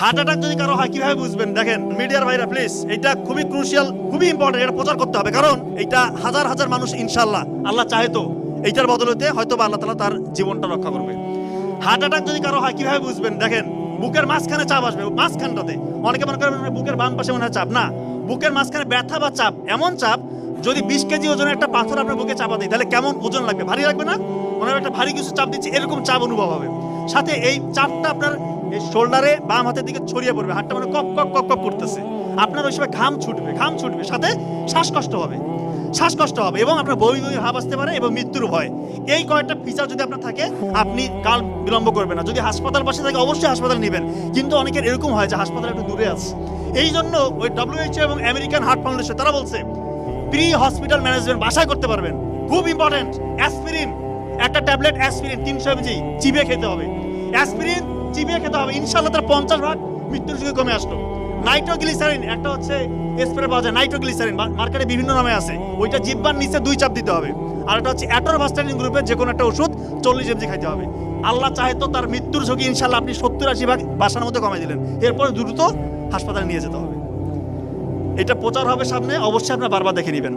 Heart attack যদি কারো হয় কিভাবে বুঝবেন? দেখেন মিডিয়ার ভাইরা প্লিজ, এটা খুবই ক্রুশিয়াল, খুবই ইম্পর্টেন্ট, এটা প্রচার করতে হবে। কারণ এটা হাজার হাজার মানুষ ইনশাল্লাহ আল্লাহ চাহে তো এইটার বদলতে হয়তো বা আল্লাহ তাআলা তার জীবনটা রক্ষা করবে। হার্ট অ্যাটাক যদি কারো হয় কিভাবে বুঝবেন? দেখেন বুকের মাঝখানে চাপ আসবে, মাঝখানটাতে। অনেকে মনে করেন বুকের বাম পাশে মনে হয় চাপ, না, বুকের মাঝখানে ব্যথা বা চাপ, এমন চাপ যদি 20 কেজি ওজনের একটা পাথর আপনার বুকে চাপা দেয় তাহলে কেমন ওজন লাগবে? ভারী লাগবে না? মনে হয় একটা ভারী কিছু চাপ দিচ্ছে, এরকম চাপ অনুভব হবে। সাথে এই চাপটা আপনার এই শোল্ডারে বাম হাতের দিকে ছড়িয়ে পড়বে, হাতটা মানে কপ কপ কপ কপ করতেছে, আপনার ওই সময় ঘাম ছুটবে, সাথে শ্বাসকষ্ট হবে এবং আপনার বমি বমি ভাব আসতে পারে এবং মৃত্যুর ভয়। এই কয়েকটা ফিচার যদি আপনার থাকে আপনি কাল বিলম্ব করবেন না। যদি হাসপাতাল পাশে থাকে অবশ্যই হাসপাতাল নেবেন, কিন্তু অনেকের এরকম হয় যে হাসপাতাল একটু দূরে আছে। এই জন্য ওই WHO এবং আমেরিকান হার্ট ফাউন্ডেশন তারা বলছে প্রি হসপিটাল ম্যানেজমেন্ট বাসায় করতে পারবেন। খুব ইম্পর্টেন্ট, অ্যাসপিরিন, একটা ট্যাবলেট অ্যাসপিরিন 300 mg চিবিয়ে খেতে হবে। অ্যাসপিরিন চিবিয়ে খেতে হবে, ইনশাআল্লাহ তার 50% মৃত্যুর ঝুঁকি কমে আসলো। নাইট্রোগ্লিসারিন একটা হচ্ছে স্প্রে পাওয়া যায়, নাইট্রোগ্লিসারিন মার্কেটে বিভিন্ন নামে আছে, ওইটা জিহ্বার নিচে 2 চাপ দিতে হবে। আর একটা হচ্ছে অ্যাটোরভাস্টাটিন গ্রুপের যে কোনো একটা ওষুধ 40 mg খাইতে হবে। আল্লাহ চাহে তো তার মৃত্যুর ঝুঁকি ইনশাআল্লাহ আপনি 70-80% বাসার মধ্যে কমাই দিলেন, এরপর দ্রুত হাসপাতালে নিয়ে যেতে হবে। এটা প্রচার হবে সামনে, অবশ্যই আপনারা বারবার দেখে নেবেন।